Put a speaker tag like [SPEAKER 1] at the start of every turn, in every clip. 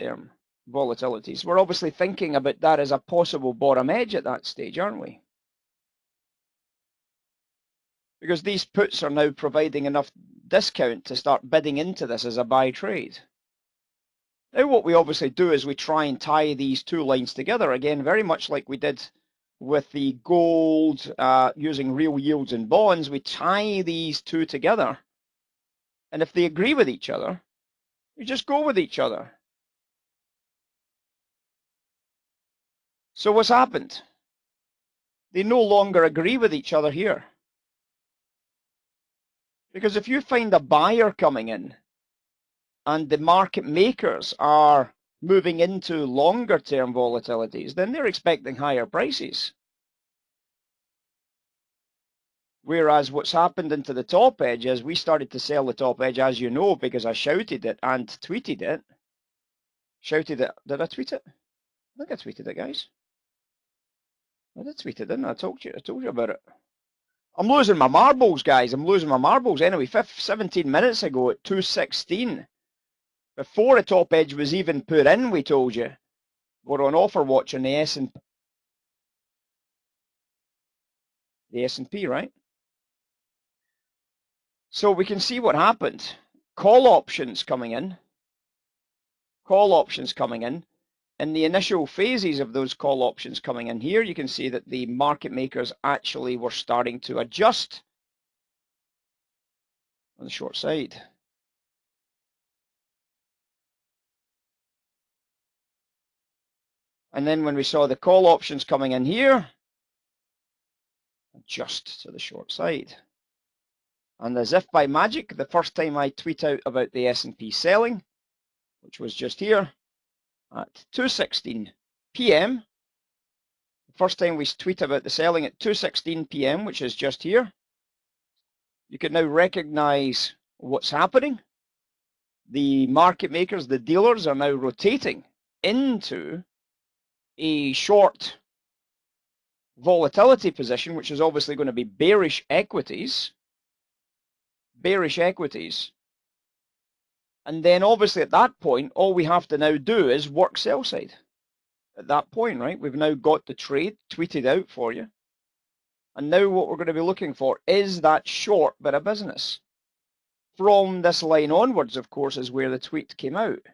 [SPEAKER 1] term volatilities. We're obviously thinking about that as a possible bottom edge at that stage, aren't we? Because these puts are now providing enough discount to start bidding into this as a buy trade. Now what we obviously do is we try and tie these two lines together, again, very much like we did with the gold using real yields and bonds. We tie these two together, and if they agree with each other, we just go with each other. So what's happened? They no longer agree with each other here. Because if you find a buyer coming in and the market makers are moving into longer term volatilities, then they're expecting higher prices. Whereas what's happened into the top edge is we started to sell the top edge, as you know, because I shouted it and tweeted it. Shouted it. Did I tweet it? I think I tweeted it, guys. I did tweet it, didn't I? I told you about it. I'm losing my marbles, guys. I'm losing my marbles. Anyway, 17 minutes ago at 216, before the top edge was even put in, we told you, we're on offer watch on the S&P, right? So we can see what happened. Call options coming in. Call options coming in. In the initial phases of those call options coming in here, you can see that the market makers actually were starting to adjust on the short side. And then when we saw the call options coming in here, adjust to the short side. And as if by magic, the first time I tweet out about the S&P selling, which was just here at 2:16 p.m., the first time we tweet about the selling at 2:16 p.m., which is just here, you can now recognize what's happening. The market makers, the dealers, are now rotating into a short volatility position, which is obviously going to be bearish equities. Bearish equities. And then obviously at that point, all we have to now do is work sell side. At that point, right, we've now got the trade tweeted out for you. And now what we're going to be looking for is that short bit of business. From this line onwards, of course, is where the tweet came out.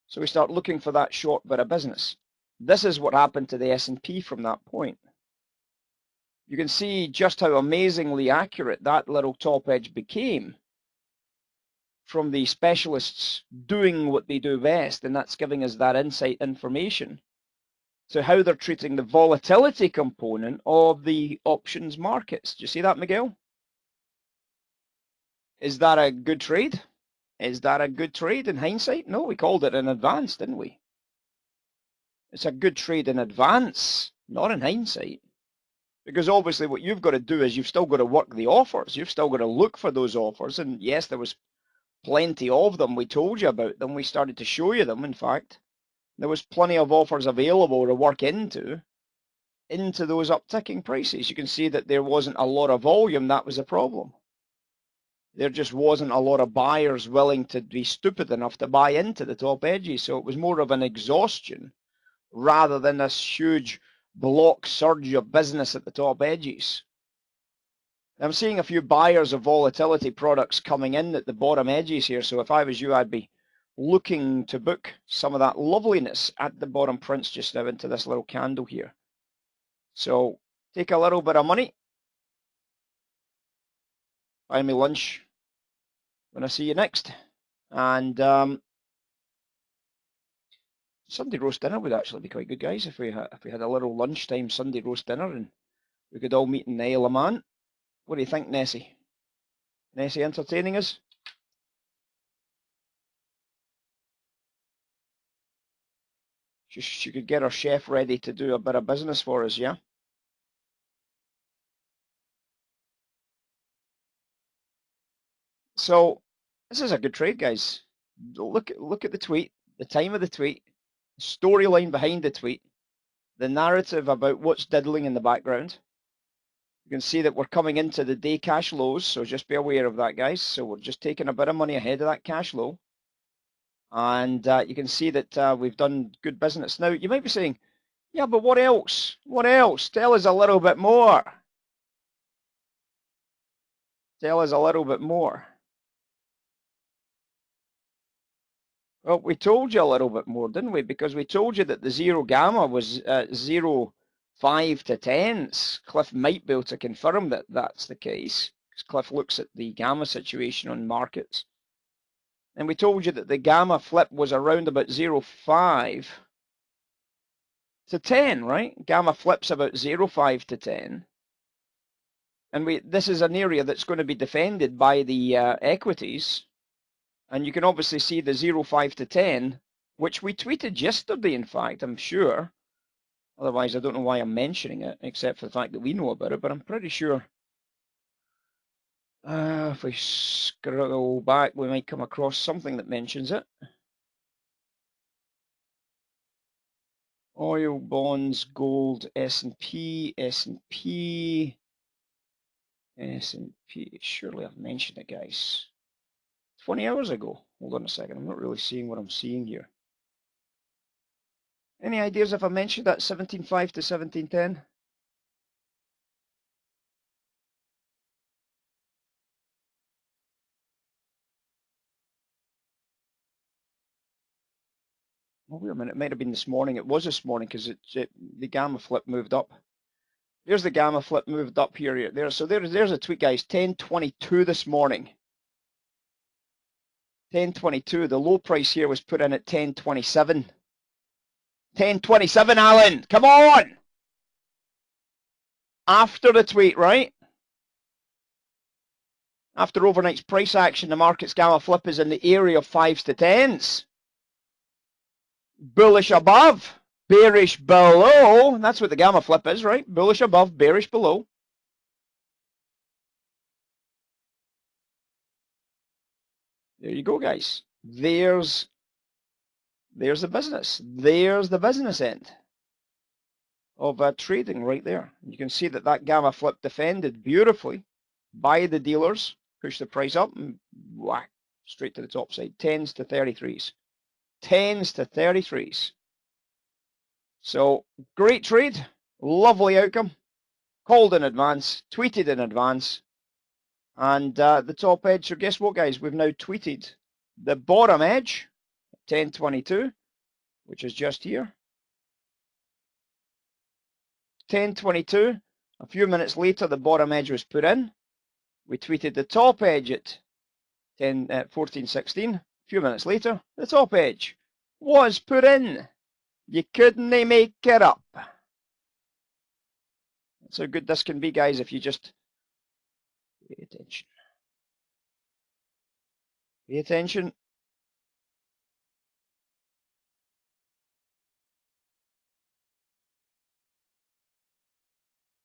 [SPEAKER 1] So we start looking for that short bit of business. This is what happened to the S&P from that point. You can see just how amazingly accurate that little top edge became from the specialists doing what they do best, and that's giving us that insight information to how they're treating the volatility component of the options markets. Do you see that, Miguel? Is that a good trade? Is that a good trade in hindsight? No, we called it in advance, didn't we? It's a good trade in advance, not in hindsight. Because obviously what you've got to do is you've still got to work the offers. You've still got to look for those offers. And yes, there was plenty of them. We told you about them. We started to show you them, in fact. There was plenty of offers available to work into those upticking prices. You can see that there wasn't a lot of volume. That was a problem. There just wasn't a lot of buyers willing to be stupid enough to buy into the top edges. So it was more of an exhaustion rather than this huge block surge of business at the top edges. I'm seeing a few buyers of volatility products coming in at the bottom edges here. So if I was you, I'd be looking to book some of that loveliness at the bottom prints just now into this little candle here. So take a little bit of money. Buy me lunch when I see you next. And Sunday roast dinner would actually be quite good, guys, if we had a little lunchtime Sunday roast dinner and we could all meet in the Isle of Man. What do you think, Nessie? Nessie entertaining us? She could get her chef ready to do a bit of business for us, yeah? So this is a good trade, guys. Look at the tweet, the time of the tweet, the storyline behind the tweet, the narrative about what's diddling in the background. You can see that we're coming into the day cash lows, so just be aware of that, guys. So we're just taking a bit of money ahead of that cash low. And you can see that we've done good business. Now, you might be saying, yeah, but what else? What else? Tell us a little bit more. Tell us a little bit more. Well, we told you a little bit more, didn't we? Because we told you that the zero gamma was 0.5 to 10s. Cliff might be able to confirm that that's the case, because Cliff looks at the gamma situation on markets. And we told you that the gamma flip was around about 0.5 to 10, right? Gamma flips about 0.5 to 10. And this is an area that's going to be defended by the equities. And you can obviously see the 0.5 to 10, which we tweeted yesterday, in fact, I'm sure. Otherwise, I don't know why I'm mentioning it, except for the fact that we know about it, but I'm pretty sure. If we scroll back, we might come across something that mentions it. Oil, bonds, gold, S&P, S&P, S&P. Surely I've mentioned it, guys. 20 hours ago. Hold on a second. I'm not really seeing what I'm seeing here. Any ideas if I mentioned that 17.5 to 17.10? Oh, wait a minute. It might have been this morning. It was this morning because the gamma flip moved up. There's the gamma flip moved up here. There. So there's a tweet, guys. 10.22 this morning. 10.22. The low price here was put in at 10.27. 10.27, Alan. Come on. After the tweet, right? After overnight's price action, the market's gamma flip is in the area of 5s to 10s. Bullish above, bearish below. That's what the gamma flip is, right? Bullish above, bearish below. There you go, guys. There's the business. There's the business end of trading right there. You can see that that gamma flip defended beautifully by the dealers, push the price up and whack straight to the top side. 10s to 33s. 10s to 33s. So great trade, lovely outcome. Called in advance, tweeted in advance, and the top edge. So guess what, guys? We've now tweeted the bottom edge, 1022, which is just here. 1022. A few minutes later, the bottom edge was put in. We tweeted the top edge at 1416. A few minutes later, the top edge was put in. You couldn't make it up. That's how good this can be, guys, if you just pay attention. Pay attention.